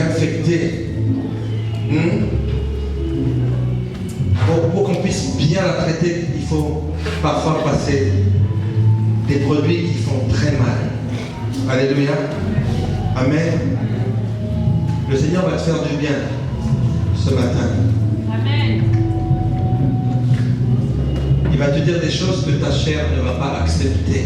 infectée. Pour qu'on puisse bien la traiter, il faut parfois passer des produits qui font très mal. Alléluia. Amen. Le Seigneur va te faire du bien ce matin. Amen. Il va te dire des choses que ta chair ne va pas accepter.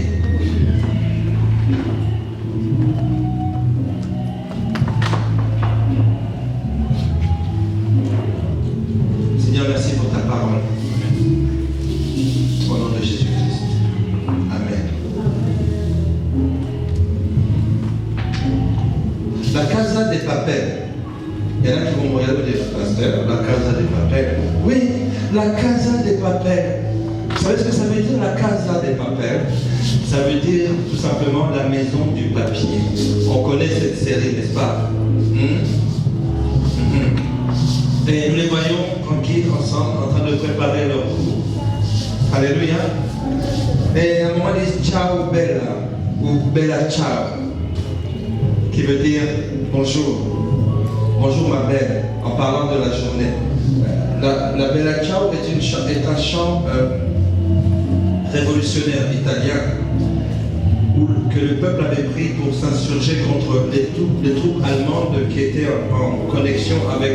Seigneur, merci pour ta parole. Au nom de Jésus-Christ. Amen. La Casa de Papel. Il y en a qui vont me regarder et dire, pasteur, la Casa de Papel. Oui, la Casa de Papel. Vous savez ce que ça veut dire, la Casa de Papel? Ça veut dire tout simplement la maison du papier. On connaît cette série, n'est-ce pas? Et nous les voyons tranquilles ensemble, en train de préparer leur cours. Alléluia. Et à un moment, ils disent ciao bella, ou bella ciao, qui veut dire bonjour. Bonjour ma belle, en parlant de la journée. La bella ciao est un chant révolutionnaire italien que le peuple avait pris pour s'insurger contre les troupes allemandes qui étaient en connexion avec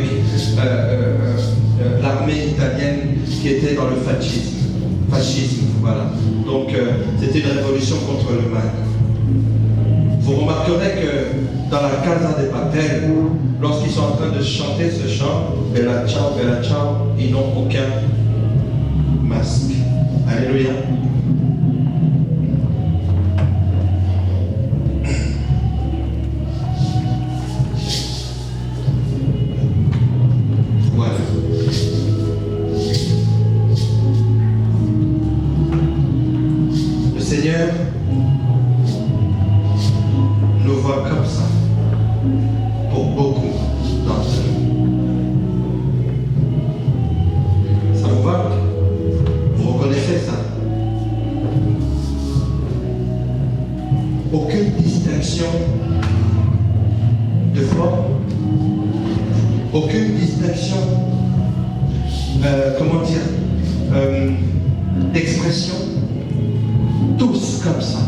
l'armée italienne qui était dans le fascisme. Voilà. Donc c'était une révolution contre le mal. Vous remarquerez que dans la Casa de Papel, lorsqu'ils sont en train de chanter ce chant, Bella ciao, ils n'ont aucun masque. Alléluia. Voilà. Le Seigneur nous voit comme ça pour beaucoup d'entre nous. Ça vous va? Vous reconnaissez ça? Aucune distinction de forme, aucune distinction, d'expression, tous comme ça.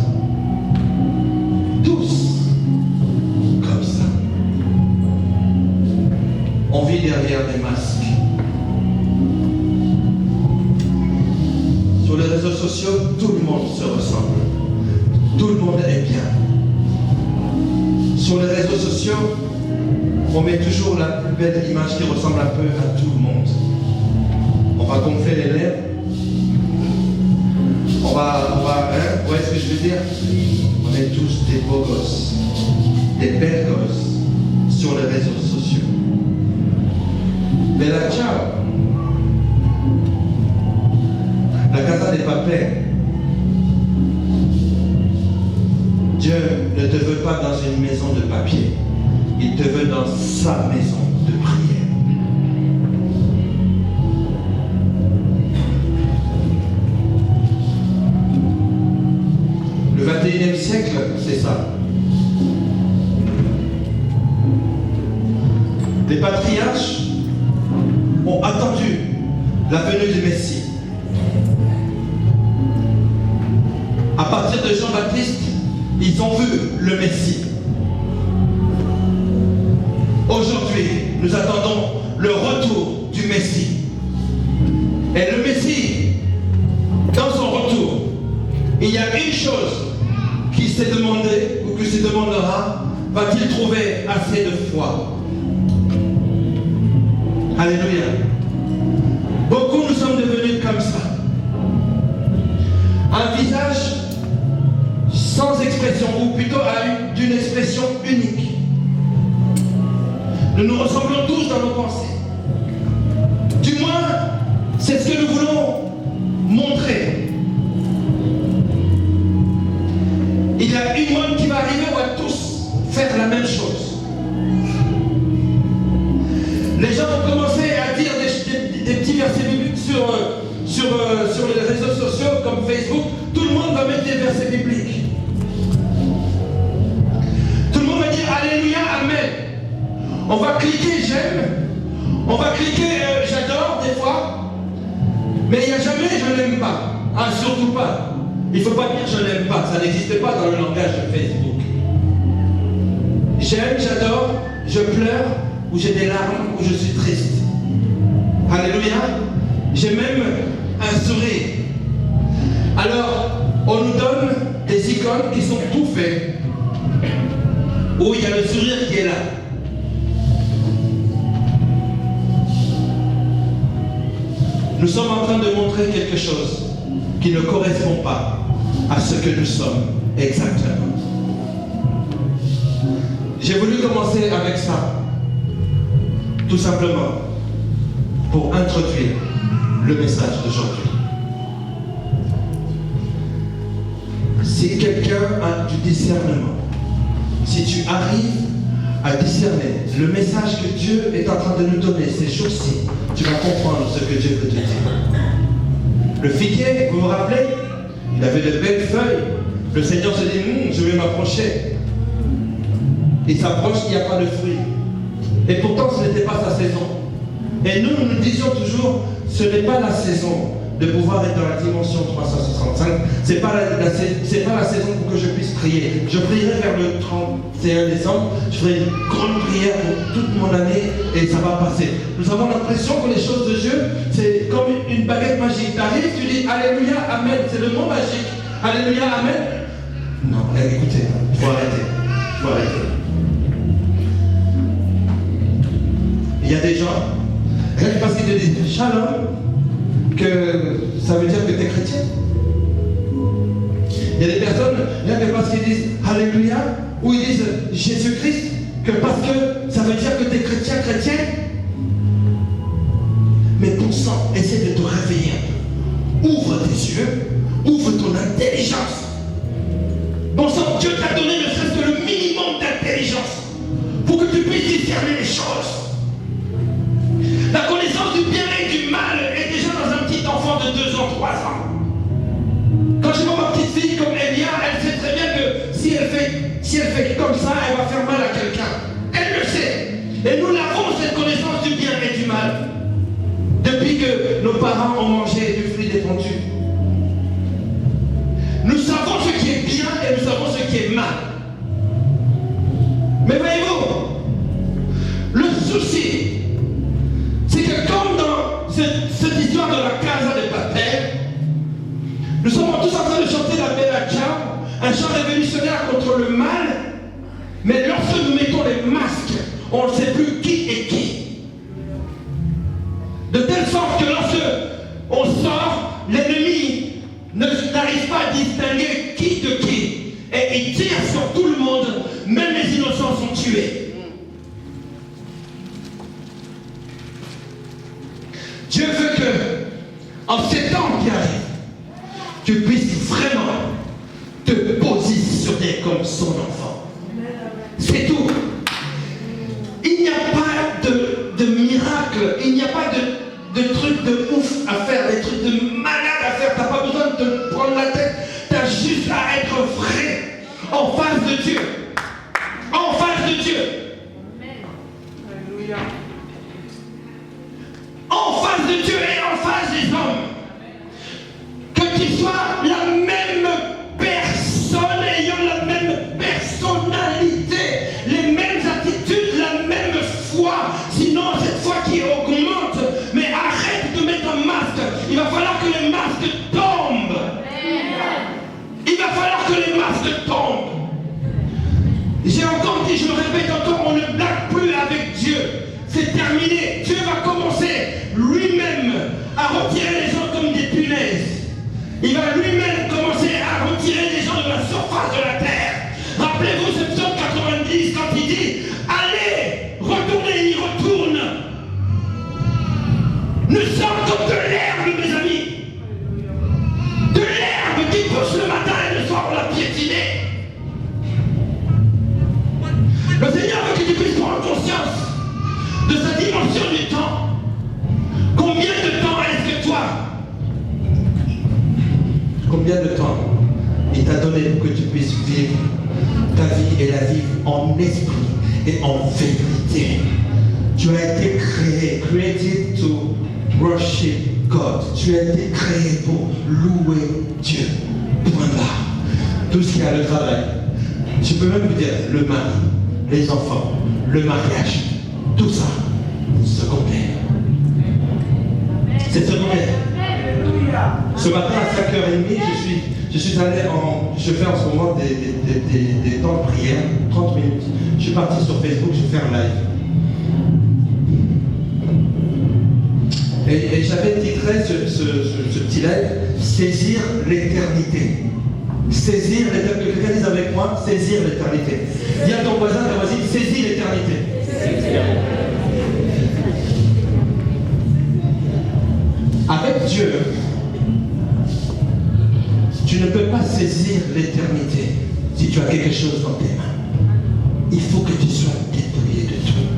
Tous comme ça. On vit derrière des masques. Sur les réseaux sociaux, tout le monde se ressemble. Tout le monde est bien. Sur les réseaux sociaux, on met toujours la plus belle image qui ressemble un peu à tout le monde. On va gonfler les lèvres. On va, vous voyez ce que je veux dire? On est tous des beaux gosses, des belles gosses sur les réseaux sociaux. Bella ciao. La Casa de Papel. Dieu ne te veut pas dans une maison de papier. Il te veut dans sa maison de prière. Le 21e siècle, c'est ça. Les patriarches ont attendu la venue du Messie. À partir de Jean-Baptiste, ils ont vu le Messie. Aujourd'hui, nous attendons le retour du Messie. Et le Messie, dans son retour, il y a une chose qui s'est demandé ou qui se demandera, va-t-il trouver assez de foi? Alléluia. Beaucoup nous sommes devenus comme ça. Un visage sans expression, ou plutôt d'une expression unique. Nous nous ressemblons tous dans nos pensées. Du moins, c'est ce que nous voulons montrer. Il y a une mode qui va arriver où on va tous faire la même chose. Les gens vont commencer à dire des petits versets bibliques sur les réseaux sociaux comme Facebook. Tout le monde va mettre des versets bibliques. Tout le monde va dire Alléluia, Amen. On va cliquer j'aime, on va cliquer j'adore des fois, mais il n'y a jamais je n'aime pas. Ah, surtout pas. Il ne faut pas dire je n'aime pas, ça n'existe pas dans le langage de Facebook. J'aime, j'adore, je pleure, ou j'ai des larmes, ou je suis triste. Alléluia. J'ai même un sourire. Alors, on nous donne des icônes qui sont tout faites, où il y a le sourire qui est là. Nous sommes en train de montrer quelque chose qui ne correspond pas à ce que nous sommes exactement. J'ai voulu commencer avec ça, tout simplement, pour introduire le message d'aujourd'hui. Si quelqu'un a du discernement, si tu arrives à discerner le message que Dieu est en train de nous donner ces jours-ci, tu vas comprendre ce que Dieu veut te dire. Le figuier, vous vous rappelez, il avait de belles feuilles. Le Seigneur se dit, je vais m'approcher. Il s'approche, il n'y a pas de fruits. Et pourtant, ce n'était pas sa saison. Et nous, nous disions toujours, ce n'est pas la saison de pouvoir être dans la dimension 365. Ce n'est pas la saison pour que je puisse prier. Je prierai vers le 31 décembre. Je ferai une grande prière pour toute mon année et ça va passer. Nous avons l'impression que les choses de Dieu, c'est comme une baguette magique. Tu arrives, tu dis Alléluia, Amen. C'est le mot magique. Alléluia, Amen. Non, écoutez, il faut arrêter. Il faut arrêter. Il y a des gens, rien que parce qu'ils te disent Shalom, que ça veut dire que tu es chrétien. Il y a des personnes, rien que parce qu'ils disent Alléluia, ou ils disent Jésus-Christ, que parce que ça veut dire que tu es chrétien. Mais ton sang, essaie de te réveiller un peu. Ouvre tes yeux, ouvre ton intelligence. Bon sang, Dieu t'a donné ne serait-ce que le minimum d'intelligence pour que tu puisses discerner les choses. La connaissance du bien et du mal est déjà dans un petit enfant de 2 ans, 3 ans. Quand je vois ma petite fille comme Elia, elle sait très bien que si elle fait comme ça, elle va faire mal à quelqu'un. Elle le sait. Et nous l'avons, cette connaissance du bien et du mal. Depuis que nos parents ont mangé du fruit défendu. Nous savons ce qui est bien et nous savons ce qui est mal. Mais voyez-vous, le souci, c'est que comme dans cette histoire de la Casa de Papel, nous sommes tous en train de chanter la Bella Ciao, un chant révolutionnaire contre le mal, mais lorsque nous mettons les masques, on ne sait plus qui est qui. De telle sorte que lorsque on sort, l'ennemi n'arrive pas à distinguer qui de qui. Et il tire sur tout le monde, même les innocents sont tués. Dieu veut que, en ces temps qui arrivent, tu puisses vraiment te positionner comme son enfant. C'est tout. Il n'y a pas de miracle, il n'y a pas de trucs de ouf à faire, des trucs de malade à faire. Tu n'as pas besoin de te prendre la tête, tu as juste à être vrai en face de Dieu. En face de Dieu. Alléluia. En face de Dieu et en face des hommes. Que tu sois la même personne ayant la même personnalité, les mêmes attitudes, la même foi. Sinon, cette foi qui augmente, mais arrête de mettre un masque. Il va falloir que les masques tombent. Il va falloir que les masques tombent. J'ai encore dit, je le répète encore, on ne blague plus avec Dieu. C'est terminé. Dieu va commencer lui-même à retirer les gens comme des punaises. Il va lui-même commencer à retirer les gens de la surface de la terre. Rappelez-vous ce psaume 90 quand il dit allez, retournez, il retourne. Nous sommes comme de l'herbe, mes amis. De l'herbe qui pousse le matin et le soir on l'a piétinée. Le Seigneur veut que tu puisses prendre conscience de sa dimension du temps. Combien de temps est-ce que toi, combien de temps il t'a donné pour que tu puisses vivre ta vie et la vivre en esprit et en vérité. Tu as été créé, created to worship God. Tu as été créé pour louer Dieu. Point barre. Tout ce qui a le travail. Je peux même vous dire, le mari, les enfants, le mariage, tout ça, secondaire. C'est secondaire. Ce matin à 5h30, je suis allé je fais en ce moment des temps de prière, 30 minutes. Je suis parti sur Facebook, je fais un live. Et j'avais titré ce petit live, saisir l'éternité. Saisir l'éternité. Que quelqu'un dise avec moi, saisir l'éternité. Dis à ton voisin, ta voisine, saisis l'éternité. Avec Dieu, tu ne peux pas saisir l'éternité si tu as quelque chose dans tes mains. Il faut que tu sois dépouillé de tout.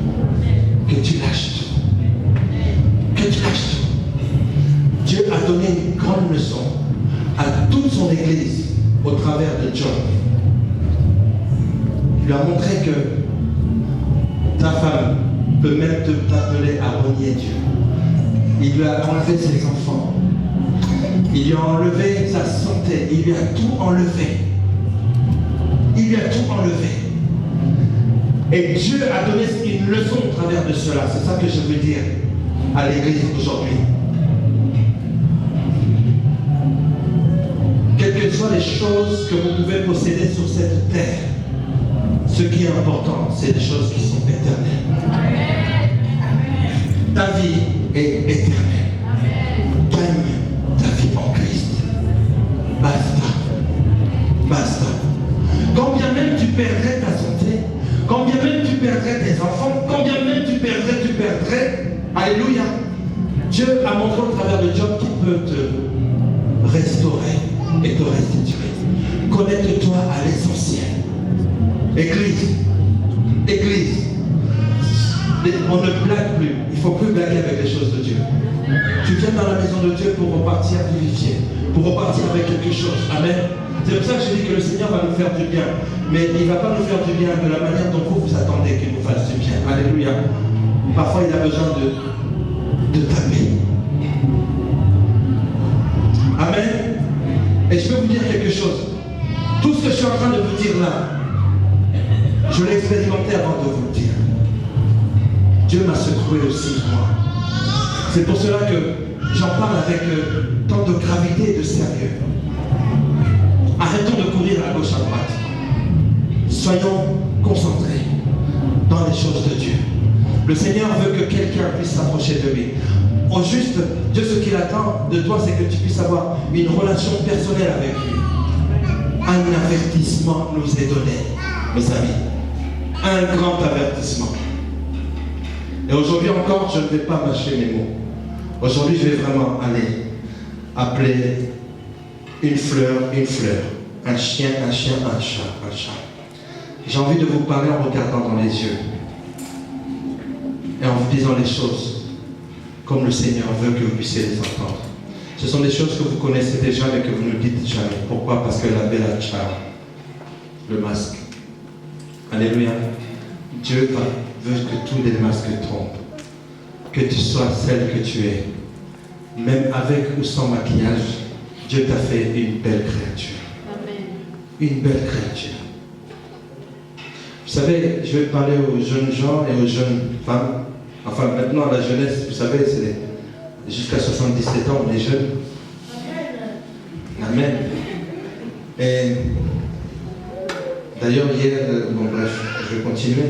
Que tu lâches tout. Que tu lâches tout. Dieu a donné une grande leçon à toute son église au travers de Job. Il lui a montré que ta femme peut même t'appeler à renier Dieu. Il lui a enlevé ses enfants. Il lui a enlevé sa santé. Il lui a tout enlevé. Il lui a tout enlevé. Et Dieu a donné une leçon au travers de cela. C'est ça que je veux dire à l'église aujourd'hui. Quelles que soient les choses que vous pouvez posséder sur cette terre, ce qui est important, c'est les choses qui sont éternelles. Ta vie est éternelle. Gagne ta vie en Christ. Basta. Basta. Quand bien même tu perdrais ta santé, quand bien même tu perdrais tes enfants, quand bien même tu perdrais, alléluia, Dieu a montré au travers de Job qu'il peut te restaurer et te restituer. Connecte-toi à l'essentiel. Église, on ne blague plus. Il ne faut plus blaguer avec les choses de Dieu. Tu viens dans la maison de Dieu pour repartir vivifié, pour repartir avec quelque chose. Amen. C'est pour ça que je dis que le Seigneur va nous faire du bien. Mais il ne va pas nous faire du bien de la manière dont vous attendez qu'il nous fasse du bien. Alléluia. Parfois, il a besoin de taper. Amen. Et je peux vous dire quelque chose. Tout ce que je suis en train de vous dire là, je l'ai expérimenté avant de vous le dire. Dieu m'a secoué aussi, moi. C'est pour cela que j'en parle avec tant de gravité et de sérieux. Arrêtons de courir à gauche, à droite. Soyons concentrés dans les choses de Dieu. Le Seigneur veut que quelqu'un puisse s'approcher de lui. Au juste, Dieu, ce qu'il attend de toi, c'est que tu puisses avoir une relation personnelle avec lui. Un avertissement nous est donné, mes amis. Un grand avertissement. Et aujourd'hui encore, je ne vais pas mâcher mes mots. Aujourd'hui, je vais vraiment aller appeler une fleur. Un chien, un chat. J'ai envie de vous parler en regardant dans les yeux. Et en vous disant les choses comme le Seigneur veut que vous puissiez les entendre. Ce sont des choses que vous connaissez déjà, mais que vous ne dites jamais. Pourquoi? Parce que la bella ciao, le masque. Alléluia. Dieu veut que tous les masques tombent. Que tu sois celle que tu es. Même avec ou sans maquillage, Dieu t'a fait une belle créature. Amen. Une belle créature. Vous savez, je vais parler aux jeunes gens et aux jeunes femmes. Enfin, maintenant, la jeunesse, vous savez, c'est jusqu'à 77 ans, on est jeunes. Amen. Et d'ailleurs, hier, bon bref, je vais continuer.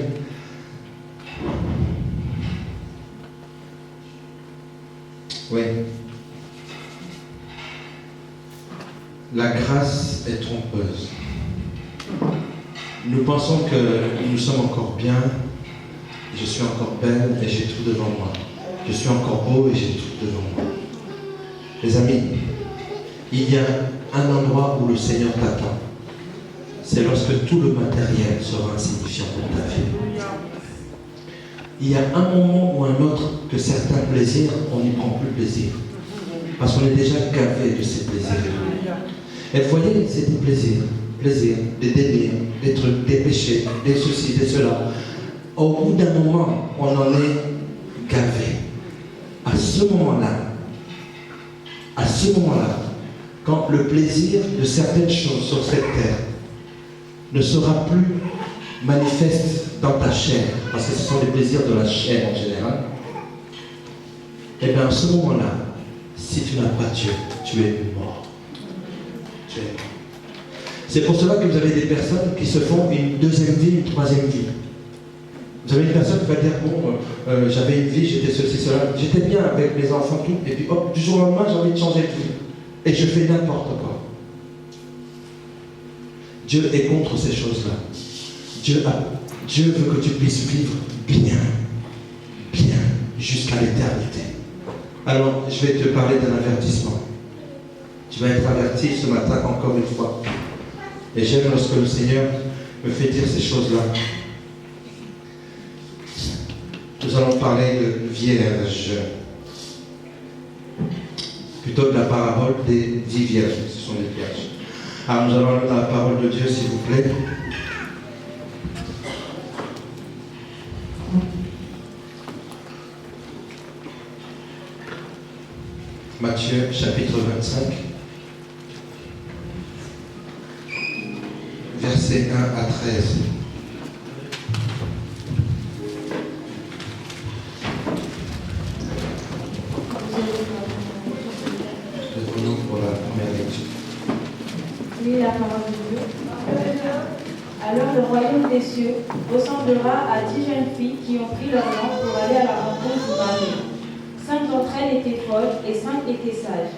Oui. La grâce est trompeuse. Nous pensons que nous sommes encore bien, je suis encore belle et j'ai tout devant moi. Je suis encore beau et j'ai tout devant moi. Les amis, il y a un endroit où le Seigneur t'attend. C'est lorsque tout le matériel sera insignifiant pour ta vie. Il y a un moment ou un autre que certains plaisirs, on n'y prend plus plaisir. Parce qu'on est déjà gavé de ces plaisirs. Et vous voyez, c'est des plaisirs, des délires, des trucs, des péchés, des ceci, des cela. Au bout d'un moment, on en est gavé. À ce moment-là, quand le plaisir de certaines choses sur cette terre ne sera plus manifeste dans ta chair, parce que ce sont les plaisirs de la chair en général, et bien à ce moment-là, si tu n'as pas Dieu, tu es mort. Tu es mort. C'est pour cela que vous avez des personnes qui se font une deuxième vie, une troisième vie. Vous avez une personne qui va dire, bon, j'avais une vie, j'étais ceci, cela, j'étais bien avec mes enfants, tout, et puis hop, du jour au lendemain, j'ai envie de changer de vie. Et je fais n'importe quoi. Dieu est contre ces choses-là. Dieu veut que tu puisses vivre bien, jusqu'à l'éternité. Alors, je vais te parler d'un avertissement. Tu vas être averti ce matin encore une fois. Et j'aime lorsque le Seigneur me fait dire ces choses-là. Nous allons parler de vierges. Plutôt de la parabole des 10 vierges. Ce sont des vierges. Alors nous allons aller dans la parole de Dieu, s'il vous plaît. Matthieu, chapitre 25. Versets 1 à 13. Nous pour la première lecture. Lis la parole de Dieu. Alors le royaume des cieux ressemblera à 10 jeunes filles qui ont pris leur lampe pour aller à la rencontre du mari. 5 d'entre elles étaient folles et 5 étaient sages.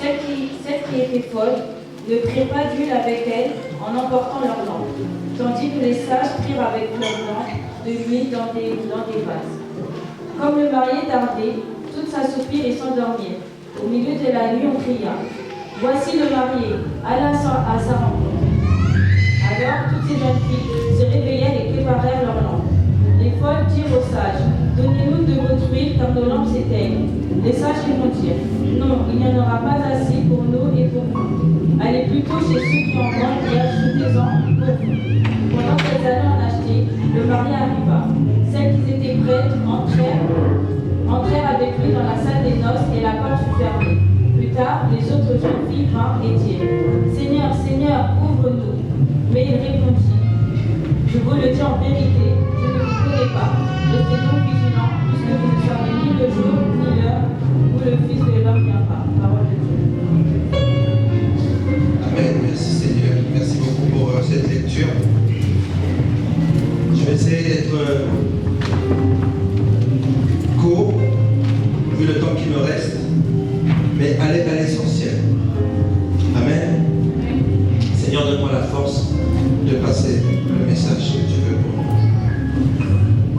Celles qui étaient folles ne prirent pas d'huile avec elles en emportant leur lampe, tandis que les sages prirent avec leur lampe de l'huile dans des vases. Comme le marié tardait, toutes s'assoupirent et s'endormirent. Au milieu de la nuit, on cria « Voici le marié, alla à sa rencontre. » Alors toutes ces jeunes filles se réveillèrent et préparèrent leurs lampes. Les folles dirent aux sages « Donnez-nous de votre huile car nos lampes s'éteignent. » Les sages répondirent « Non, il n'y en aura pas assez pour nous et pour vous. Allez plutôt chez ceux qui en vendent et ajoutez-en pour vous. » Pendant qu'elles allaient en acheter, le marié arriva. Celles qui étaient prêtes entrèrent avec lui dans la salle des noces et la porte fut fermée. Plus tard, les autres jeunes filles vinrent et dirent « Seigneur, Seigneur, ouvre-nous. » Mais il répondit « Je vous le dis en vérité, je ne vous connais pas. Restez donc vigilants, puisque vous ne savez ni le jour ni l'heure où le Fils de l'homme viendra. » Parole de Dieu. Amen. Merci Seigneur. Merci beaucoup pour cette lecture. Je vais essayer d'être court, vu le temps qui me reste, mais aller à l'essentiel. Amen. Seigneur, donne-moi la force de passer le message que tu veux pour nous.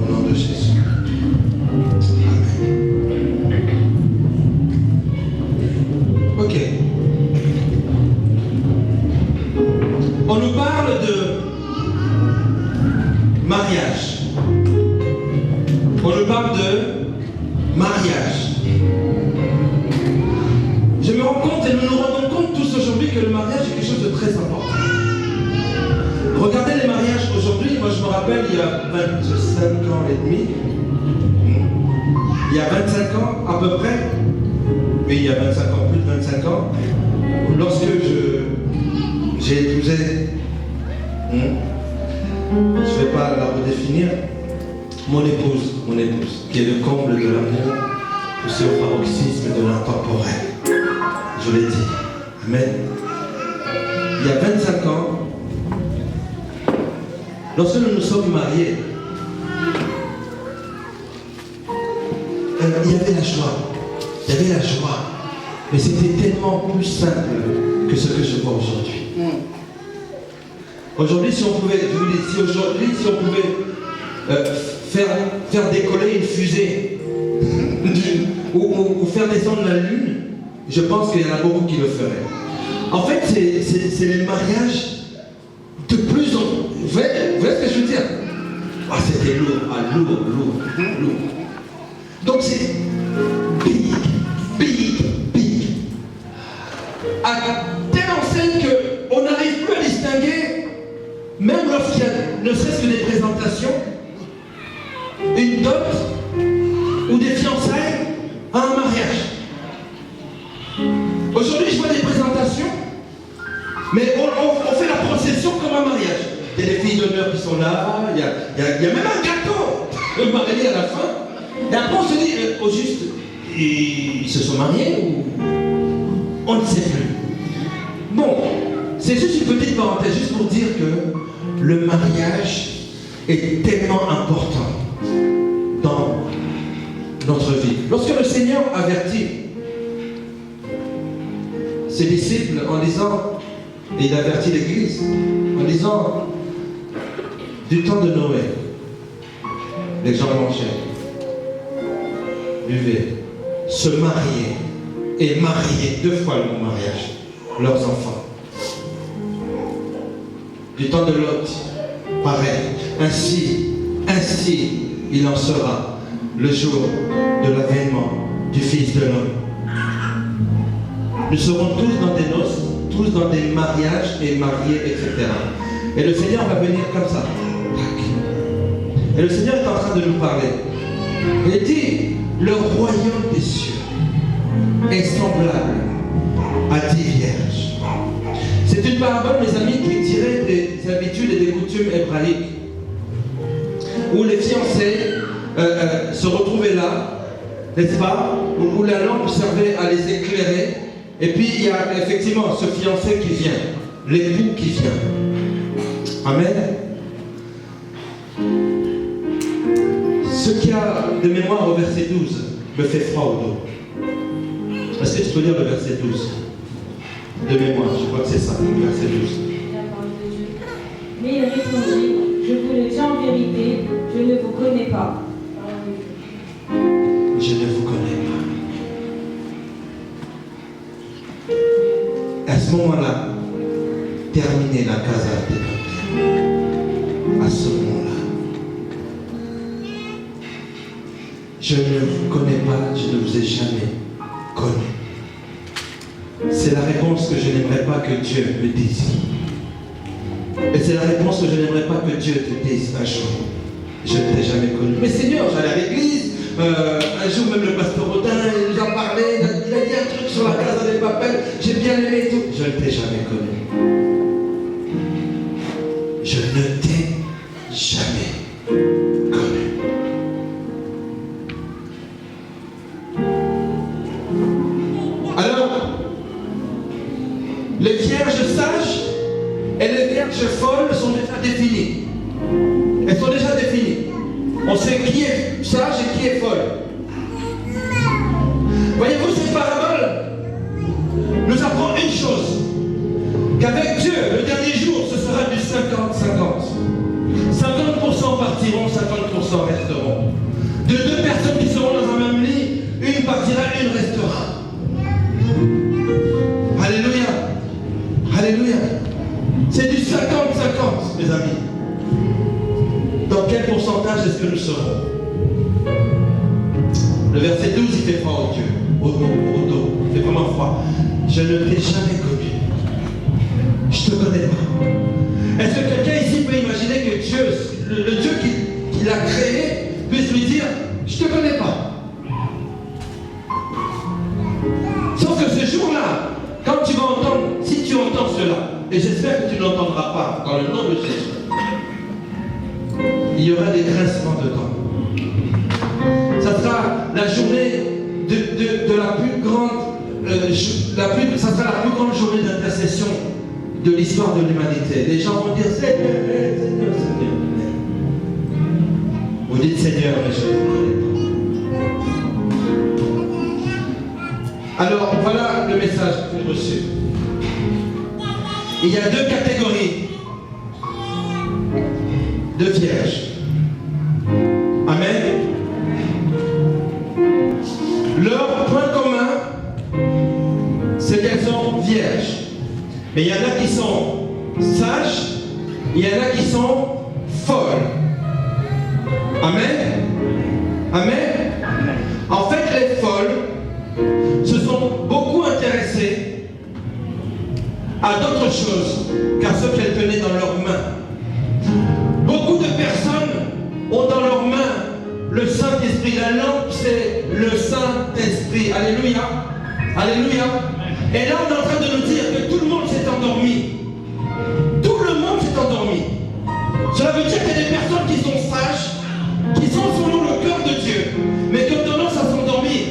Au nom de Jésus. Amen. Ok. On nous parle de mariage. On nous parle de mariage. Je me rends compte et nous nous rendons compte tous aujourd'hui que le mariage est quelque chose de très important. Regardez les mariages aujourd'hui, moi je me rappelle il y a 25 ans et demi, il y a 25 ans à peu près, oui il y a 25 ans, plus de 25 ans, lorsque j'ai épousé, je ne vais pas la redéfinir, mon épouse, qui est le comble de l'amour, poussé au paroxysme de l'intemporel. Je l'ai dit. Amen. Il y a 25 ans, lorsque nous nous sommes mariés, il y avait la joie. Il y avait la joie. Mais c'était tellement plus simple que ce que je vois aujourd'hui. Aujourd'hui, si on pouvait, je vous dis, si on pouvait faire décoller une fusée ou faire descendre la lune, je pense qu'il y en a beaucoup qui le feraient. En fait, c'est les mariages de plus en plus. Vous voyez ce que je veux dire? Ah, c'était lourd, lourd. Donc c'est big. À telle enseigne qu'on n'arrive plus à distinguer, même lorsqu'il y a ne serait-ce que des présentations, ou des fiançailles à un mariage. Aujourd'hui, je vois des présentations, mais on fait la procession comme un mariage. Il y a des filles d'honneur qui sont là, il y a même un gâteau, le marié à la fin. Et après, on se dit, au juste, ils se sont mariés ou on ne sait plus. Bon, c'est juste une petite parenthèse, juste pour dire que le mariage est tellement important dans notre vie. Lorsque le Seigneur avertit ses disciples en disant, et il avertit l'Église, en disant, du temps de Noé, les gens mangeaient, buvaient, se mariaient et mariaient, 2 fois le mot mariage, leurs enfants. Du temps de Lot, pareil. Ainsi, il en sera le jour de l'avènement du Fils de l'homme. Nous serons tous dans des noces, tous dans des mariages et mariés, etc. Et le Seigneur va venir comme ça. Et le Seigneur est en train de nous parler. Il dit, le royaume des cieux est semblable à 10 vierges. C'est une parabole, mes amis, qui est tirée des habitudes et des coutumes hébraïques, où les fiancés se retrouvaient là, n'est-ce pas, où la lampe servait à les éclairer, et puis il y a effectivement ce fiancé qui vient, l'époux qui vient. Amen. Ce qui a de mémoire au verset 12 me fait froid au dos. Est-ce que tu peux lire le verset 12 ? De mémoire, je crois que c'est ça, le verset 12. La parole de Dieu. Mais il répondit, je vous le dis en vérité, je ne vous connais pas. Je ne vous connais pas. À ce moment-là, terminez la casa de Papel. À ce moment-là. Je ne vous connais pas, je ne vous ai jamais connu. C'est la réponse que je n'aimerais pas que Dieu me dise. Et c'est la réponse que je n'aimerais pas que Dieu te dise un jour. Je ne t'ai jamais connu. Mais Seigneur, j'allais à l'église, un jour même le pasteur Audin, il nous en parlait, il a dit un truc sur la casa de Papel, j'ai bien aimé tout. Je ne t'ai jamais connu. Je ne t'ai jamais connu. Alors, les vierges sages et les vierges folles sont déjà définies. Elles sont déjà définies. On sait qui est sage et qui est folle. Voyez-vous, cette parabole nous apprend une chose, qu'avec Dieu, le dernier jour, ce sera du 50-50. 50% partiront, 50% resteront. De 2 personnes qui seront dans un même lit, une partira, une restera. Alléluia. Alléluia. C'est du 50-50, mes amis. Dans quel pourcentage est-ce que nous serons? Le verset 12, il fait froid au dos. Il fait vraiment froid. Je ne t'ai jamais connu. Je ne te connais pas. Est-ce que quelqu'un ici peut imaginer que Dieu, le Dieu qui l'a créé, puisse lui dire, je ne te connais pas? Sauf que ce jour-là, quand tu vas entendre, si tu entends cela, et j'espère que tu n'entendras pas, dans le nom de Jésus, il y aura des grincements de dents. Ça sera la journée de la plus grande, ça sera la plus grande journée d'intercession de l'histoire de l'humanité. Les gens vont dire, Seigneur, Seigneur, Seigneur. Vous dites Seigneur, mais je ne vous connais pas. Alors, voilà le message que j'ai reçu. Il y a 2 catégories de vierges. Amen. Leur point commun, c'est qu'elles sont vierges. Mais il y en a qui sont sages, il y en a qui sont folles. Amen. Amen. En fait, les folles se sont beaucoup intéressées à d'autres choses qu'à ce qu'elles tenaient dans leurs mains. Beaucoup de personnes ont dans leurs mains le Saint-Esprit. La lampe, c'est Saint-Esprit. Alléluia. Alléluia. Et là, on est en train de nous dire que tout le monde s'est endormi. Tout le monde s'est endormi. Cela veut dire qu'il y a des personnes qui sont sages, qui sont selon le cœur de Dieu, mais qui ont tendance à s'endormir.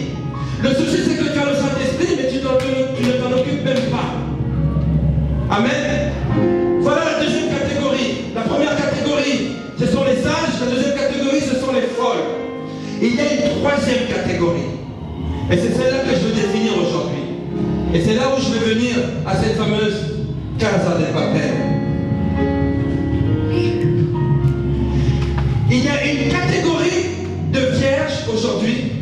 Le souci, c'est que tu as le Saint-Esprit, mais tu ne t'en occupes même pas. Amen. Voilà la deuxième catégorie. La première catégorie, ce sont les sages. La deuxième catégorie, ce sont les folles. Il y a une troisième catégorie. Et c'est celle-là que je veux définir aujourd'hui. Et c'est là où je vais venir à cette fameuse Casa de Papel. Il y a une catégorie de vierges aujourd'hui,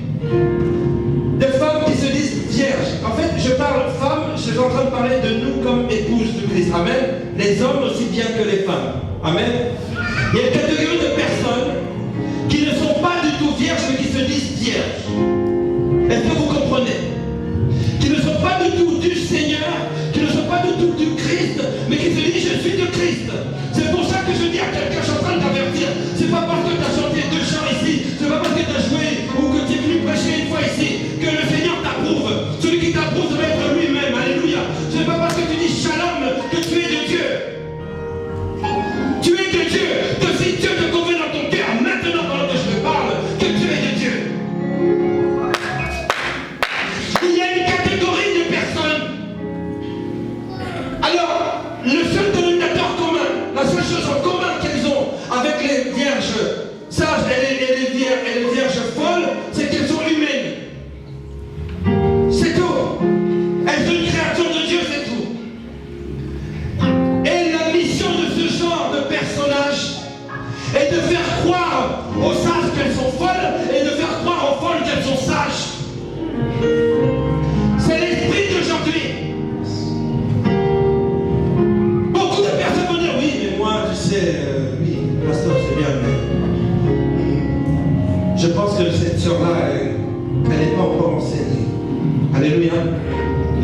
de femmes qui se disent vierges. En fait, je parle femmes, je suis en train de parler de nous comme épouses de Christ. Amen. Les hommes aussi bien que les femmes. Amen. Il y a une catégorie de personnes qui ne sont pas du tout vierges, mais qui se disent vierges. Est-ce que vous comprenez? Qui ne sont pas du tout du Seigneur, qui ne sont pas du tout du Christ, mais qui se disent je suis de Christ. C'est pour ça que je dis à quelqu'un, je suis en train de t'avertir, c'est pas parce que tu as chanté deux chants ici, c'est pas parce que tu as joué ou que tu es venu prêcher une fois ici, que le Seigneur t'approuve. Celui qui t'approuve, ça va être lui-même. Alléluia. Ce n'est pas parce que tu dis shalom que tu es de Dieu. Tu es de Dieu. Que si Dieu te convainc dans ton cœur, maintenant pendant que je te parle, que tu es de Dieu. Il y a une catégorie de personnes. Alors, le seul dénominateur commun, la seule chose en commun qu'elles ont avec les vierges sages et les vierges folles, c'est qu'elles sont humaines. C'est tout. Elles sont une créature de Dieu, c'est tout. Et la mission de ce genre de personnage est de faire croire aux sages qu'elles sont folles et de faire croire aux folles qu'elles sont sages. C'est l'esprit d'aujourd'hui. Beaucoup de personnes vont dire oui, mais moi, tu sais, oui, pasteur, c'est bien, mais je pense que cette sœur-là, elle n'est pas encore enseignée. Alléluia.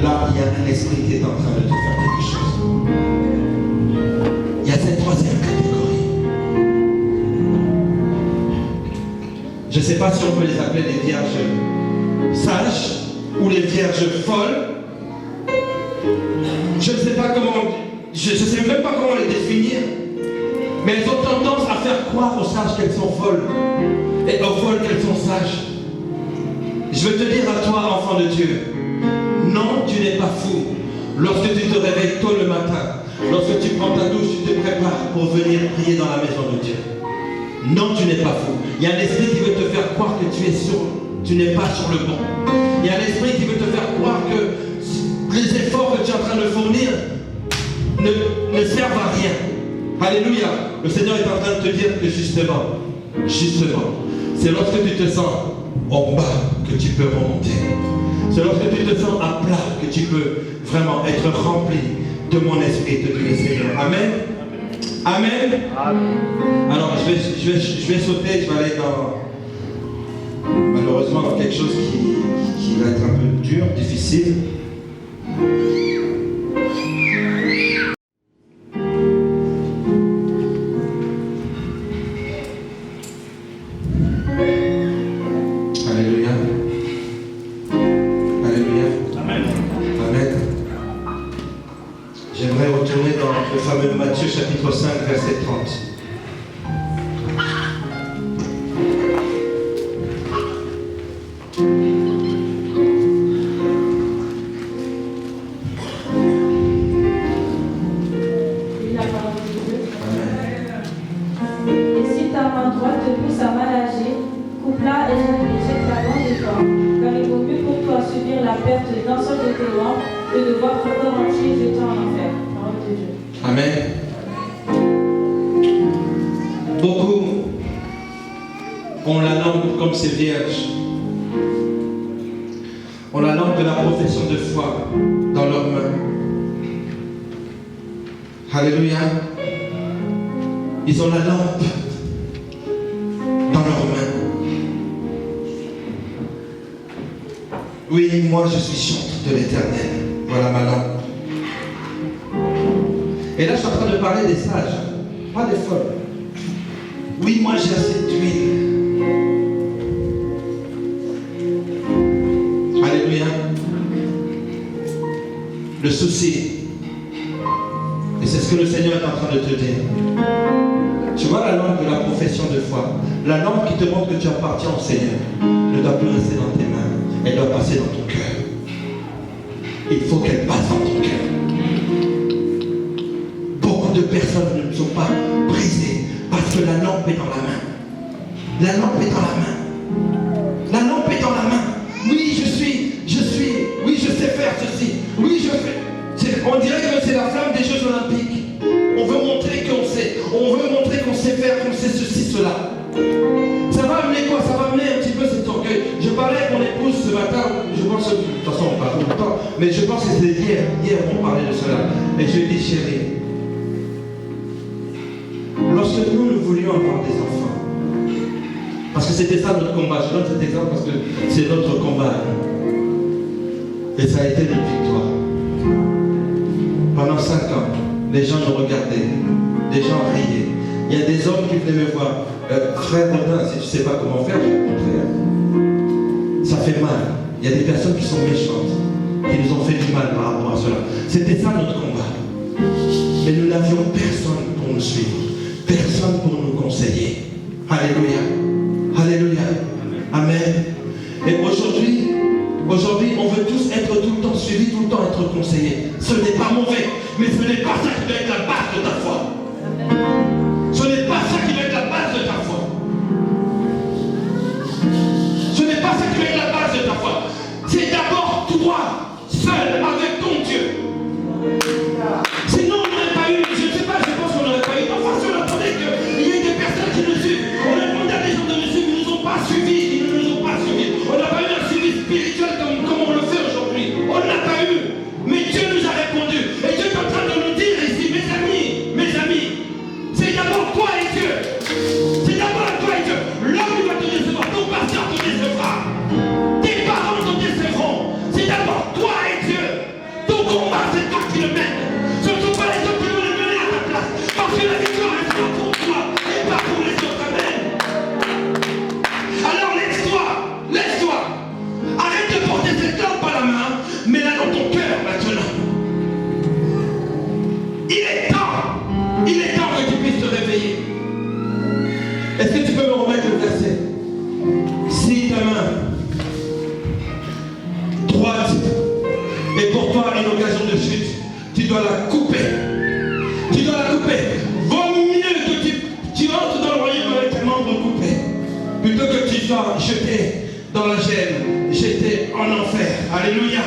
Là, il y a un esprit qui est en train de te faire quelque chose. Il y a cette troisième catégorie. Je ne sais pas si on peut les appeler les vierges sages ou les vierges folles. Je ne sais pas comment, je ne sais même pas comment les définir. Mais elles ont tendance à faire croire aux sages qu'elles sont folles et aux folles qu'elles sont sages. Je veux te dire à toi, enfant de Dieu, non, tu n'es pas fou. Lorsque tu te réveilles tôt le matin, lorsque tu prends ta douche, tu te prépares pour venir prier dans la maison de Dieu. Non, tu n'es pas fou. Il y a un esprit qui veut te faire croire que tu n'es pas sur le bon. Il y a un esprit qui veut te faire croire que les efforts que tu es en train de fournir ne servent à rien. Alléluia. Le Seigneur est en train de te dire que justement, c'est lorsque tu te sens en bas que tu peux remonter. C'est lorsque tu te sens à plat que tu peux vraiment être rempli de mon esprit, de Dieu le Seigneur. Amen. Amen. Alors je vais sauter, je vais aller malheureusement dans quelque chose qui va être un peu dur, difficile. Matthieu chapitre 5, verset 30. La parole de Dieu. Et si ta main droite te pousse à mal agir, coupe-la et jette-la loin de toi, car il vaut mieux pour toi subir la perte d'un seul de tes membres que de voir ton corps entier jeté en enfer. Parole de Dieu. Amen. Beaucoup ont la lampe comme ces vierges. Ont la lampe de la profession de foi dans leurs mains. Alléluia. Ils ont la lampe dans leurs mains. Oui, moi je suis chanteur de l'Éternel. Voilà ma lampe. Et là, je suis en train de parler des sages, pas des folles. Oui, moi j'ai assez d'huile. le souci. Et c'est ce que le Seigneur est en train de te dire. Tu vois la lampe de la profession de foi, la lampe qui te montre que tu appartiens au Seigneur, ne doit plus rester dans tes mains, elle doit passer dans ton cœur. Il faut qu'elle passe dans ton cœur. Beaucoup de personnes ne sont pas brisées parce que la lampe est dans la main. La lampe est dans la main. La lampe est dans la main. Oui, oui, je sais faire ceci. Oui, je fais. On dirait que c'est la flamme des Jeux Olympiques. On veut montrer qu'on sait. On veut montrer qu'on sait faire, qu'on sait ceci, cela. Ça va amener quoi? Ça va amener un petit peu cet orgueil. Je parlais avec mon épouse ce matin. Je pense que, de toute façon, on parle tout le temps. Mais je pense que c'était hier. Hier, on parlait de cela. Et je lui ai dit, chérie, lorsque nous voulions avoir des enfants, parce que c'était ça notre combat. Je donne cet exemple parce que c'est notre combat. Et ça a été notre victoire. Pendant 5 ans, les gens nous regardaient, les gens riaient. Il y a des hommes qui venaient me voir. Frère Baudin, si tu ne sais pas comment faire, je vais te montrer. Ça fait mal. Il y a des personnes qui sont méchantes, qui nous ont fait du mal par rapport à cela. C'était ça notre combat. Mais nous n'avions personne pour nous suivre, personne pour nous conseiller. Alléluia. Alléluia. Amen. Et aujourd'hui, on veut tous être tout le temps suivis, tout le temps être conseillés. Ce n'est pas mauvais, mais ce n'est pas ça qui doit être la base de ta foi. Ce n'est pas ça qui doit être la base de ta foi. Ce n'est pas ça qui doit être la base de ta foi. C'est d'abord toi, seul, avec ton Dieu. Sinon, on n'aurait pas eu, je ne sais pas, je pense qu'on n'aurait pas eu. Enfin, si on attendait qu'il y ait des personnes qui nous suivent, on a demandé à des gens de nous suivre, ils ne nous ont pas suivis, ils ne nous ont pas suivis. On n'a pas eu un suivi spirituel comme on le fait aujourd'hui. On n'a pas eu. Mais Dieu nous a répondu. Et Dieu est en train de nous dire ici, mes amis, c'est d'abord toi et Dieu. C'est d'abord toi et Dieu. L'homme va te décevoir, ton pasteur te décevra. Tes parents te décevront. C'est d'abord toi et Dieu. Ton combat, c'est toi qui le mènes. Ce ne sont pas les autres qui vont le mener à ta place. Parce que la victoire est pas pour toi et pas pour les autres. Amen. Alors laisse-toi. Arrête de porter cette lampe à la main, mets-la dans ton cœur maintenant. Il est temps que tu puisses te réveiller. Est-ce que tu peux me remettre le verset? Si ta main droite est pour toi une occasion de chute, tu dois la couper. Tu dois la couper. Vaut mieux que tu entres dans le royaume avec tes membres coupés, plutôt que tu sois jeté dans la gêne, jeté en enfer. Alléluia.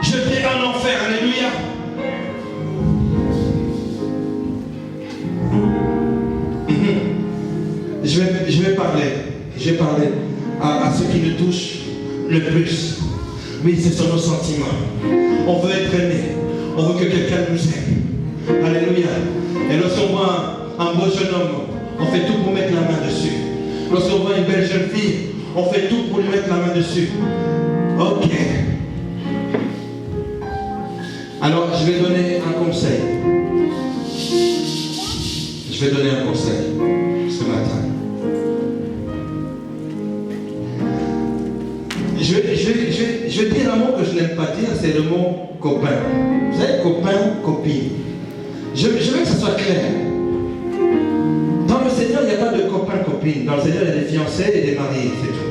Jeté en enfer. Alléluia. Je vais parler à ceux qui nous touchent le plus. Oui, ce sont nos sentiments. On veut être aimé. On veut que quelqu'un nous aime. Alléluia. Et lorsqu'on voit un beau jeune homme, on fait tout pour mettre la main dessus. Lorsqu'on voit une belle jeune fille, on fait tout pour lui mettre la main dessus. Ok. Alors, je vais donner un conseil. Je vais donner un conseil ce matin. Je vais dire un mot que je n'aime pas dire, c'est le mot copain. Vous savez, copain, copine. Je veux que ça soit clair. Dans le Seigneur, il n'y a pas de copain, copine. Dans le Seigneur, il y a des fiancés et des mariés, c'est tout.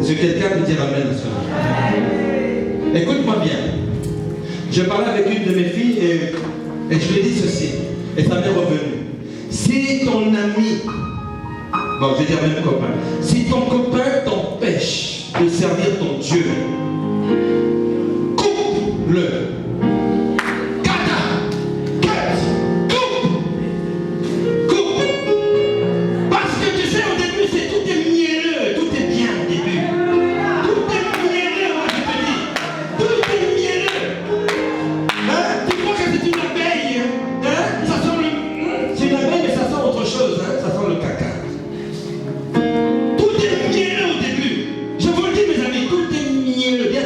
Est-ce que quelqu'un peut dire amen à cela? Écoute-moi bien. Je parlais avec une de mes filles et je lui ai dit ceci. Et ça m'est revenu. Si ton ami, bon, je vais dire même copain, si ton copain t'empêche de servir ton Dieu, coupe-le. Parce que tu sais, au début, tout est mielleux, tout est bien au début. Tout est mielleux, moi je te dis. Tout est mielleux. Hein? Tu crois que c'est une abeille? Hein? Ça sent c'est une abeille, mais ça sent autre chose. Hein? Ça sent le caca. Tout est mielleux au début. Je vous le dis, mes amis, tout est mielleux. Bien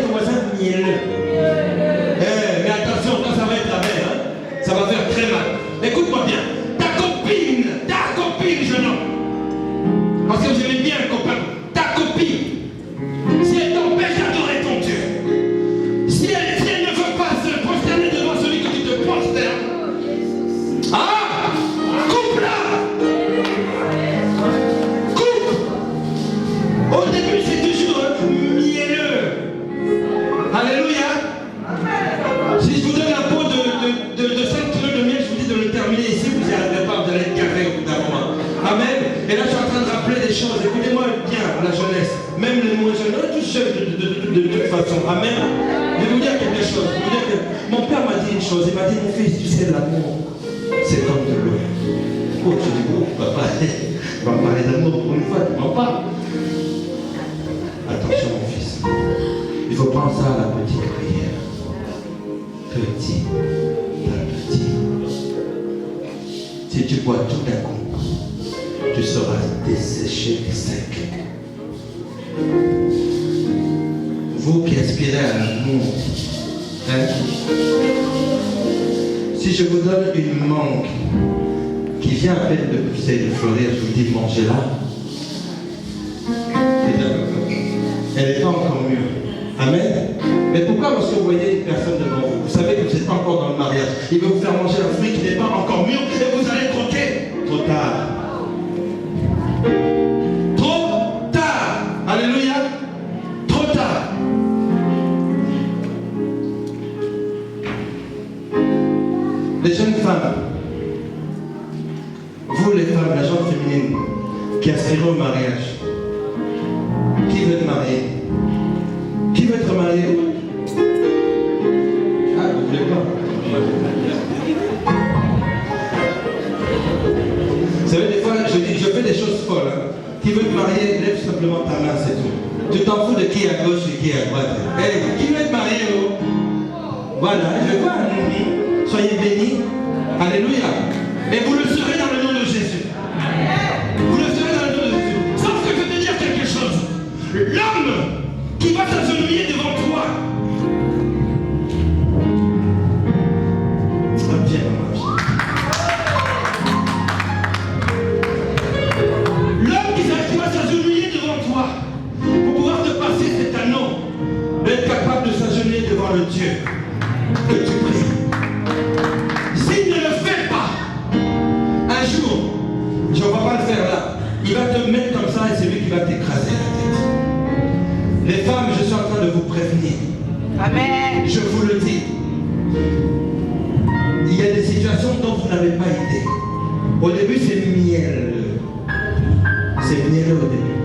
situation. Amen. Je vais vous dire quelque chose. Je vais vous dire que mon père m'a dit une chose. Il m'a dit, mon fils, tu sais, l'amour, c'est comme de l'eau. Oh, tu dis, oh, papa, on va parler d'amour pour une fois, tu m'en parles. Attention, mon fils. Il faut prendre ça à la petite prière. Petit à petit. Si tu bois tout d'un coup, tu seras desséché et sec. Vous qui aspirez à l'amour, hein? Si je vous donne une mangue qui vient à peine de pousser et de fleurir, je vous dis mangez-la. Elle n'est pas encore mûre. Amen. Mais pourquoi lorsque vous voyez une personne devant vous, vous savez que vous n'êtes pas encore dans le mariage, il veut vous faire manger un fruit qui n'est pas encore mûr et vous allez croquer? Trop tard. Trop tard. Alléluia. Trop tard. Les jeunes femmes, vous les femmes, la gente féminine, qui aspirent au mariage, qui veut te marier? Qui veut être marié? Ah, vous voulez pas? Vous savez, des fois, je fais des choses folles. Hein. Qui veut te marier, lève simplement ta main, c'est tout. Tu t'en fous de qui est à gauche et qui est à droite. Hey, qui veut te marier? Oh? Voilà, je vois. Soyez bénis. Alléluia. Et vous le serez dans le nom de Jésus. Vous le serez dans le nom de Jésus. Sauf que je vais te dire quelque chose. L'homme qui va s'agenouiller devant toi. L'homme qui va s'agenouiller devant toi pour pouvoir te passer cet anneau, d'être capable de s'agenouiller devant le Dieu que tu pries. S'il ne le fait pas, un jour, je ne vais pas le faire là, il va te mettre comme ça et c'est lui qui va t'écraser la tête. Les femmes, je suis en train de vous prévenir. Amen. Je vous le dis. Il y a des situations dont vous n'avez pas idée. Au début, c'est mielleux. C'est mielleux au début.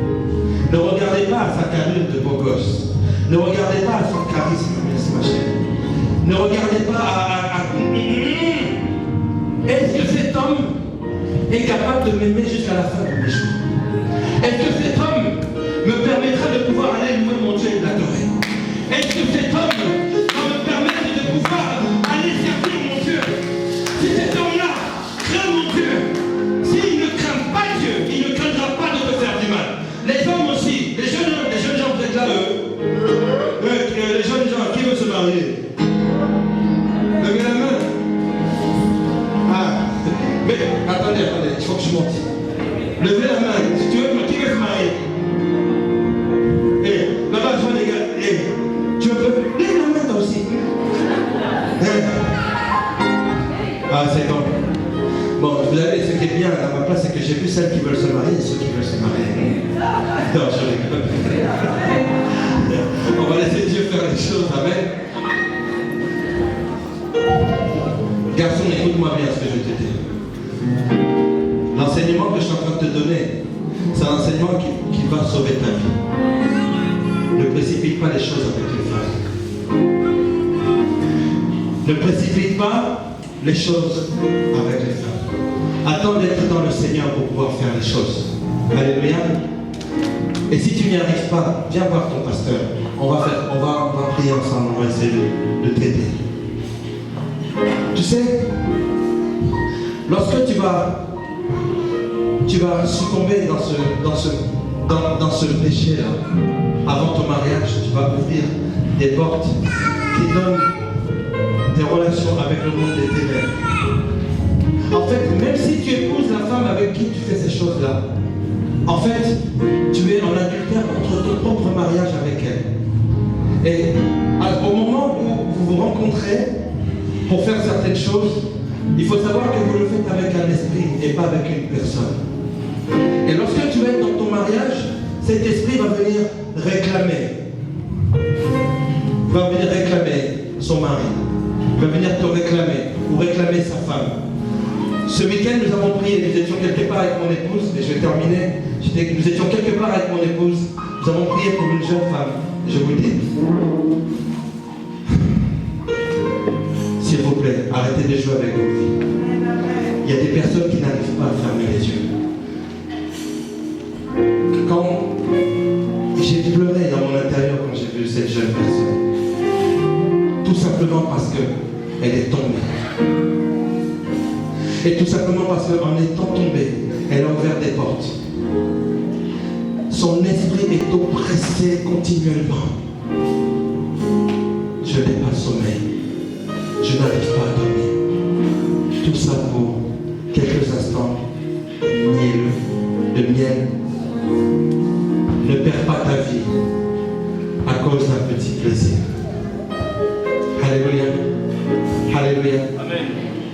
Ne regardez pas à sa carrure de beau gosse. Ne regardez pas à son charisme, ma chérie. Ne regardez pas à... Est-ce que cet homme est capable de m'aimer jusqu'à la fin de mes jours? Est-ce que cet homme me permettra de pouvoir aller louer mon Dieu et l'adorer? Est-ce que cet homme va me permettre de pouvoir aller servir mon Dieu? Si cet homme-là craint mon Dieu, s'il ne craint pas Dieu, il ne craindra pas de te faire du mal. Les hommes aussi, les jeunes gens, vous êtes là, les jeunes gens, qui veut se marier? Levez la main. Ah, mais attendez, il faut que je monte. Levez la main, si tu veux, qui veut se marier? Là-bas, je vois les gars. Tu veux lève la main toi aussi. Ah, c'est bon. Bon, vous savez, ce qui est bien à ma place, c'est que j'ai vu celles qui veulent se marier et ceux qui veulent se marier. Non, je rigole. On va laisser Dieu faire les choses. Amen. Garçon, écoute-moi bien ce que je te dis. L'enseignement que je suis en train de te donner, c'est un enseignement qui va sauver ta vie. Ne précipite pas les choses avec les femmes. Ne précipite pas les choses avec les femmes. Attends d'être dans le Seigneur pour pouvoir faire les choses. Alléluia. Et si tu n'y arrives pas, viens voir ton pasteur. On va prier ensemble, on va essayer de t'aider. Tu sais, lorsque tu vas succomber dans ce péché-là, avant ton mariage, tu vas ouvrir des portes qui donnent des relations avec le monde des ténèbres. En fait, même si tu épouses la femme avec qui tu fais ces choses-là, en fait, tu es en adultère contre ton propre mariage avec elle. Et au moment où vous vous rencontrez pour faire certaines choses, il faut savoir que vous le faites avec un esprit et pas avec une personne. Et lorsque tu vas être dans ton mariage, cet esprit va venir réclamer son mari, va venir te réclamer ou réclamer sa femme. Ce week-end, nous avons prié, nous étions quelque part avec mon épouse, et je vais terminer, nous étions quelque part avec mon épouse, nous avons prié pour une jeune femme, je vous le dis. de jouer avec vos vies. Il y a des personnes qui n'arrivent pas à fermer les yeux. Quand j'ai pleuré dans mon intérieur quand j'ai vu cette jeune personne, tout simplement parce qu'elle est tombée. Et tout simplement parce qu'en étant tombée, elle a ouvert des portes. Son esprit est oppressé continuellement. Je n'ai pas sommeil. Je n'arrive pas à dormir. Tout ça pour quelques instants mielleux, de miel. Ne perds pas ta vie à cause d'un petit plaisir. Alléluia. Alléluia. Amen.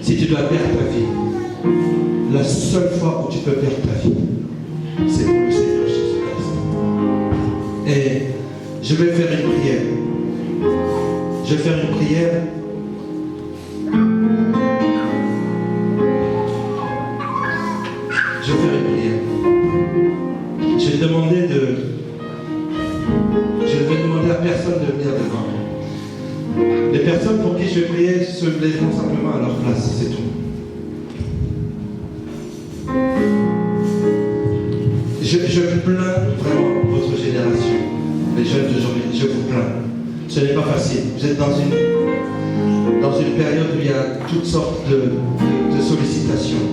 Si tu dois perdre ta vie, la seule fois où tu peux perdre ta vie, c'est pour le Seigneur Jésus-Christ. Et je vais faire une prière. Je vais faire une prière. Je vais faire une prière. Je vais demander à personne de venir devant. Les personnes pour qui je vais prier se lèveront simplement à leur place, c'est tout. Je plains vraiment votre génération, les jeunes d'aujourd'hui, je vous plains. Ce n'est pas facile. Vous êtes dans une période où il y a toutes sortes de sollicitations,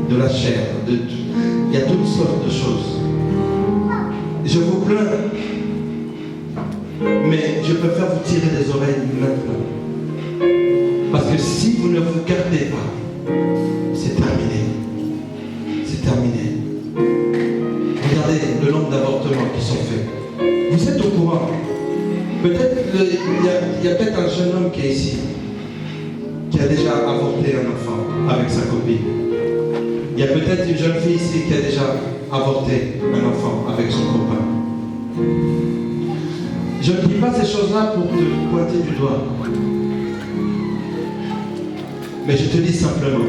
de la chair, il y a toutes sortes de choses. Je vous plains, mais je préfère vous tirer les oreilles maintenant. Parce que si vous ne vous gardez pas, c'est terminé. C'est terminé. Regardez le nombre d'avortements qui sont faits. Vous êtes au courant. Peut-être il y a peut-être un jeune homme qui est ici, qui a déjà avorté un enfant avec sa copine. Il y a peut-être une jeune fille ici qui a déjà avorté un enfant avec son copain. Je ne dis pas ces choses-là pour te pointer du doigt. Mais je te dis simplement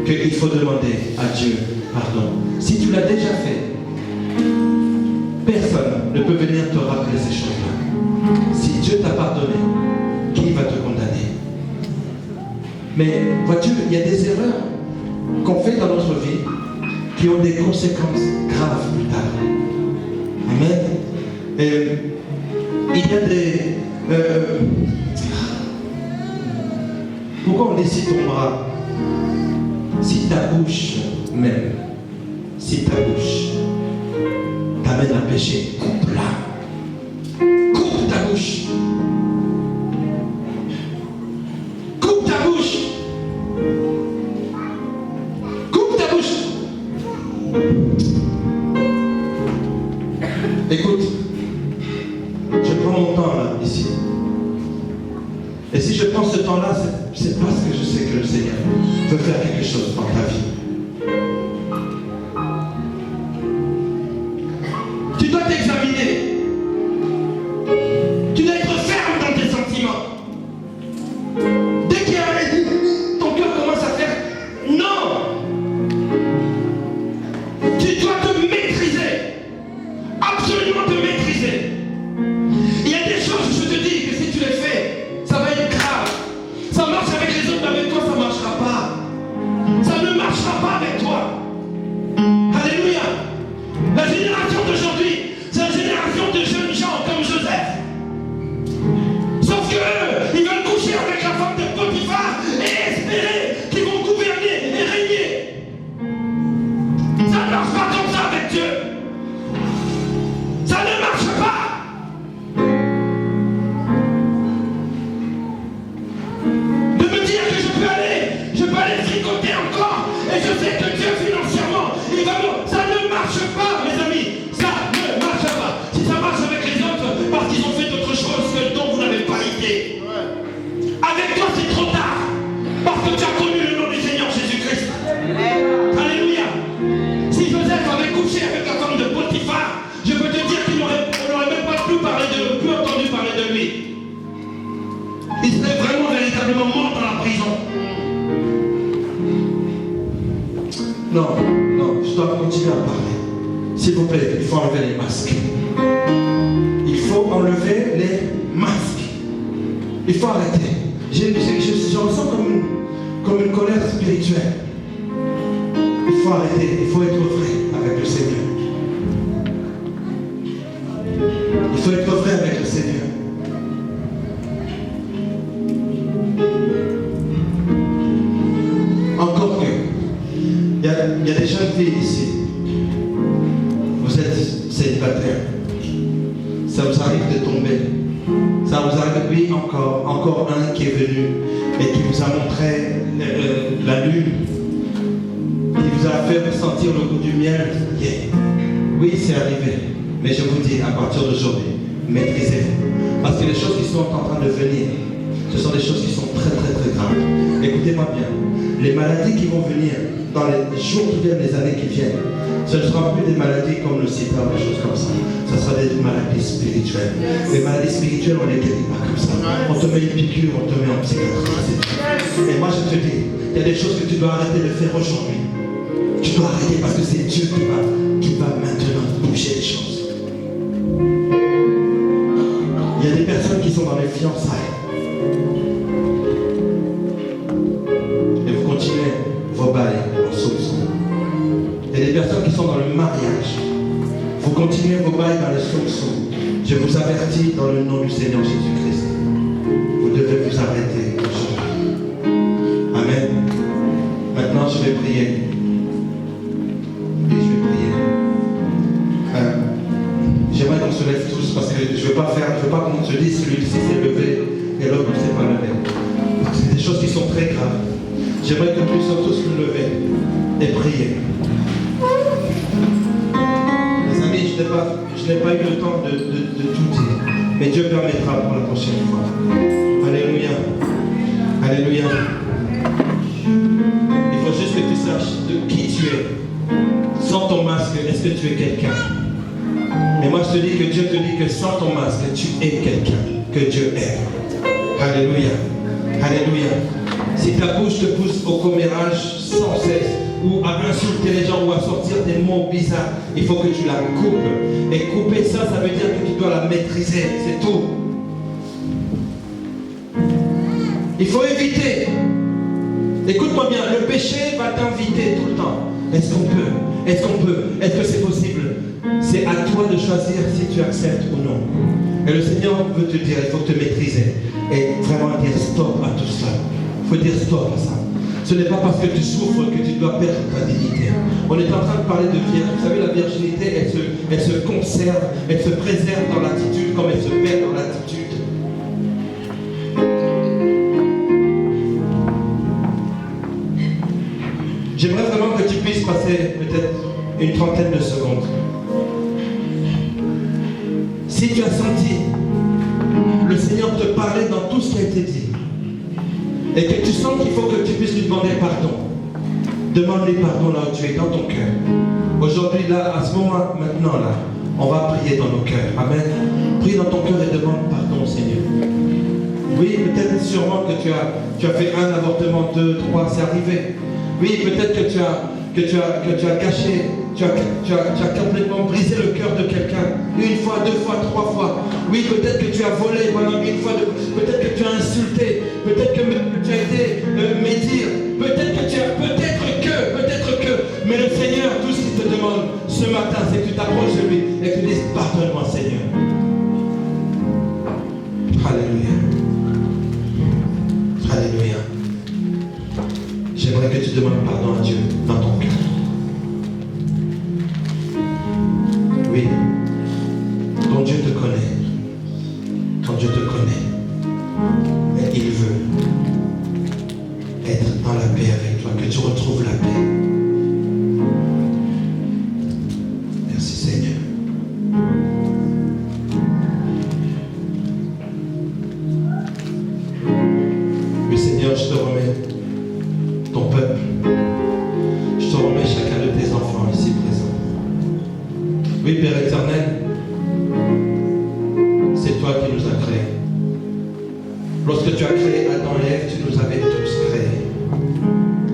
qu'il faut demander à Dieu pardon. Si tu l'as déjà fait, personne ne peut venir te rappeler ces choses-là. Si Dieu t'a pardonné, qui va te condamner? Mais vois-tu, il y a des erreurs qu'on fait dans notre vie qui ont des conséquences graves plus tard. Amen. Et il y a des... pourquoi on dit si ton bras, si ta bouche même, si ta bouche t'amène à pécher, coupe-la. Coupe ta bouche. Coupe ta bouche. Coupe ta bouche. Écoute, je prends mon temps là, ici. Et si je prends ce temps-là, c'est parce que je sais que le Seigneur veut faire quelque chose dans ta vie. Tu dois t'examiner. Tu dois être ferme dans tes sentiments. Dès qu'il y a ton cœur commence à faire non. Tu dois te maîtriser. Absolument te maîtriser. Il y a des choses, je te dis, que si tu les fais, ça va être grave. Ça marche avec les autres, mais avec toi, ça ne marchera pas. Ça ne marchera pas avec toi. Alléluia. La génération d'aujourd'hui, c'est une génération de jeunes gens comme Joseph. Sauf qu'eux, ils veulent coucher avec la femme de Potiphar et espérer qu'ils vont gouverner et régner. Ça ne marche pas comme ça avec Dieu. Ça ne marche pas. De me dire que je peux aller tricoter encore et je sais que Dieu financièrement, il va me... Ça ne marche pas, mes amis. Ça ne marche pas. Si ça marche avec les autres, parce qu'ils ont fait d'autres choses que dont vous n'avez pas idée. Avec toi, c'est trop tard. Parce que tu as connu le nom du Seigneur Jésus-Christ. Alléluia. Si Joseph avait couché avec la femme de Potiphar, je peux te dire qu'on n'aurait même pas plus entendu parler de lui. Il serait vraiment véritablement mort dans la prison. Non, je dois continuer à parler. S'il vous plaît, il faut enlever les masques. Il faut enlever les masques. Il faut arrêter. J'ai ressens comme une colère spirituelle. Il faut arrêter, il faut être vrai avec le Seigneur. Il faut être vrai avec le Seigneur. Encore que, il y a des jeunes filles ici. Vous êtes célibataires. Ça vous arrive de tomber. Ça vous arrive, oui, encore un qui est venu et qui vous a montré la lune, qui vous a fait ressentir le goût du miel. Yeah. Oui, c'est arrivé. Mais je vous dis, à partir d'aujourd'hui, maîtrisez-vous. Parce que les choses qui sont en train de venir, ce sont des choses qui sont très très très graves. Écoutez-moi bien. Les maladies qui vont venir dans les jours qui viennent, les années qui viennent, ce ne sera plus des maladies comme le sida, des choses comme ça. Ce sera des maladies spirituelles. Les maladies spirituelles, on ne les guérit pas comme ça. On te met une piqûre, on te met en psychiatrie. Et moi, je te dis, il y a des choses que tu dois arrêter de faire aujourd'hui. Tu dois arrêter parce que c'est Dieu qui va maintenant bouger les choses. Il y a des personnes qui sont dans les fiançailles. Et vous continuez vos bails en soupçon. Il y a des personnes qui sont dans le mariage. Vous continuez vos bails dans les soupçons. Je vous avertis dans le nom du Seigneur Jésus-Christ. Vous devez vous arrêter aujourd'hui. Amen. Maintenant, je vais prier. Et je vais prier. J'aimerais qu'on se lève tous parce que je ne veux pas qu'on se dise celui-ci s'est levé et l'autre ne s'est pas levé. C'est des choses qui sont très graves. J'aimerais que nous puissions tous nous lever et prier. Les amis, je n'ai pas eu le temps de tout dire, mais Dieu permettra pour la prochaine fois. Alléluia. Alléluia. Il faut juste que tu saches de qui tu es. Sans ton masque, est-ce que tu es quelqu'un? Mais moi je te dis que Dieu te dit que sans ton masque, tu es quelqu'un que Dieu aime. Alléluia. Alléluia. Si ta bouche te pousse au commérage sans cesse, ou à insulter les gens, ou à sortir des mots bizarres, il faut que tu la coupes. Et couper ça, ça veut dire que tu dois la maîtriser, c'est tout. Il faut éviter. Écoute-moi bien, le péché va t'inviter tout le temps. Est-ce qu'on peut? Est-ce qu'on peut? Est-ce que c'est possible? C'est à toi de choisir si tu acceptes ou non. Et le Seigneur veut te dire, il faut te maîtriser. Et vraiment dire stop à tout ça. Il faut dire stop à ça. Ce n'est pas parce que tu souffres que tu dois perdre ta dignité. On est en train de parler de vierge. Vous savez, la virginité, elle se conserve, elle se préserve dans l'attitude comme elle se perd dans l'attitude. J'aimerais vraiment que tu puisses passer peut-être une trentaine de secondes. Si tu as senti le Seigneur te parler dans tout ce qui a été dit, et que tu sens qu'il faut que tu puisses lui demander pardon, demande-lui pardon là où tu es, dans ton cœur. Aujourd'hui, là, à ce moment, maintenant, là, on va prier dans nos cœurs. Amen. Prie dans ton cœur et demande pardon au Seigneur. Oui, peut-être sûrement que tu as fait un avortement, 2, 3, c'est arrivé. Oui, peut-être que tu as gâché, tu as complètement brisé le cœur de quelqu'un. Une fois, 2 fois, 3 fois. Oui, peut-être que tu as volé pendant une fois, peut-être que tu as insulté, peut-être que tu as été médire, peut-être que, mais le Seigneur, tout ce qu'il te demande ce matin, c'est que tu t'approches de lui et que tu dises pardonne-moi Seigneur. Alléluia. Alléluia. J'aimerais que tu demandes pardon à Dieu dans ton cœur. Oui. Ton Dieu te connaît. Ton Dieu te connaît. Et il veut être dans la paix avec toi, que tu retrouves la paix. Merci Seigneur. Oui Seigneur, je te remets ton peuple. Je te remets chacun de tes enfants ici présents. Oui, Père éternel, c'est toi qui nous as créés. Lorsque tu as créé Adam et Ève, tu nous avais tous créés.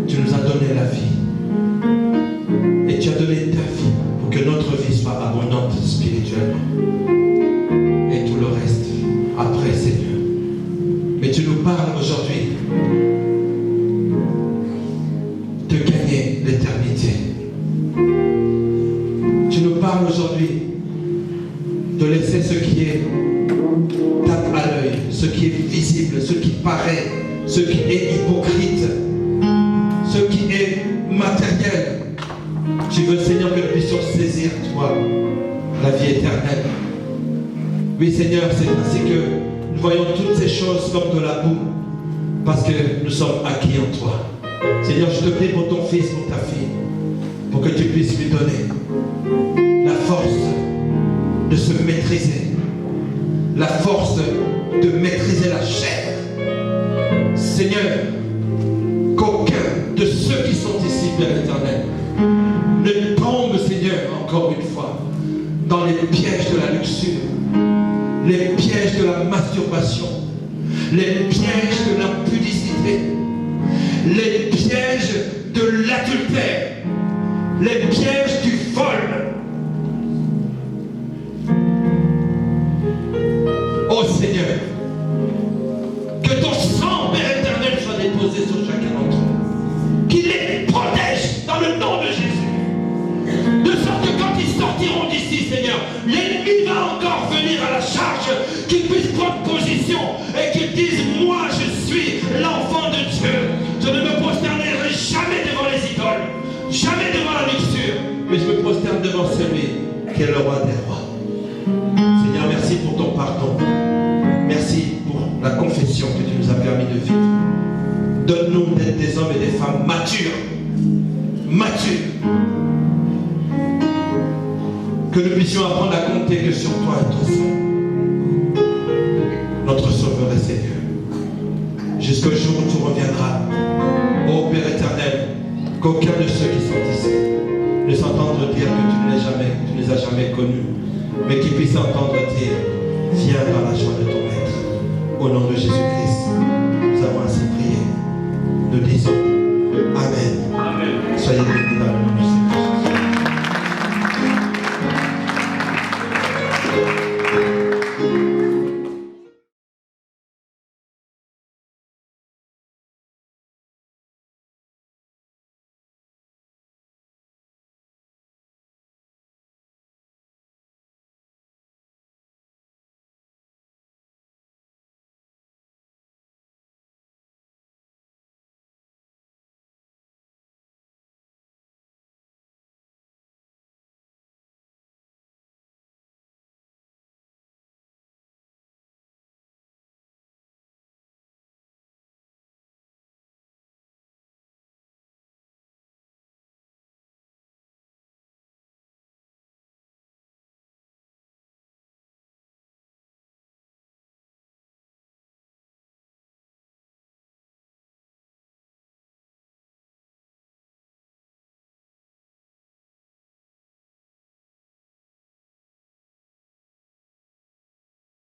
Tu nous as donné la vie. Et tu as donné ta vie pour que notre vie soit abondante spirituellement. Et tout le reste, après, Seigneur. Mais tu nous parles aujourd'hui ce qui est hypocrite, ce qui est matériel. Tu veux, Seigneur, que nous puissions saisir, toi, la vie éternelle. Oui, Seigneur, c'est ainsi que nous voyons toutes ces choses comme de la boue, parce que nous sommes acquis en toi. Seigneur, je te prie pour ton fils, pour ta fille, pour que tu puisses lui donner la force de se maîtriser, la force de maîtriser la chair. Seigneur, qu'aucun de ceux qui sont ici, Père éternel, ne tombe, Seigneur, encore une fois, dans les pièges de la luxure, les pièges de la masturbation, les pièges de l'impudicité, les pièges de l'adultère, les pièges du vol. Oh Seigneur, que ton sang, Père éternel, soit déposé sur chacun d'entre eux, qu'il les protège dans le nom de Jésus, de sorte que quand ils sortiront d'ici, Seigneur, l'ennemi va encore venir à la charge, qu'ils puissent prendre position et qu'ils disent: moi je suis l'enfant de Dieu, je ne me prosternerai jamais devant les idoles, jamais devant la luxure, mais je me prosterne devant celui qui est le roi des rois. Seigneur, merci pour ton pardon, merci pour la confession que tu nous as permis de vivre. Donne-nous d'être des hommes et des femmes matures, que nous puissions apprendre à compter que sur toi et ton sang, notre Sauveur et Seigneur, jusqu'au jour où tu reviendras. Ô Père éternel, qu'aucun de ceux qui sont ici ne s'entende dire que tu ne les as jamais connus, mais qu'ils puissent entendre dire: viens dans la joie de ton Maître. Au nom de Jésus-Christ, nous avons ainsi prié. Nous disons Amen. Amen. Soyez bénis.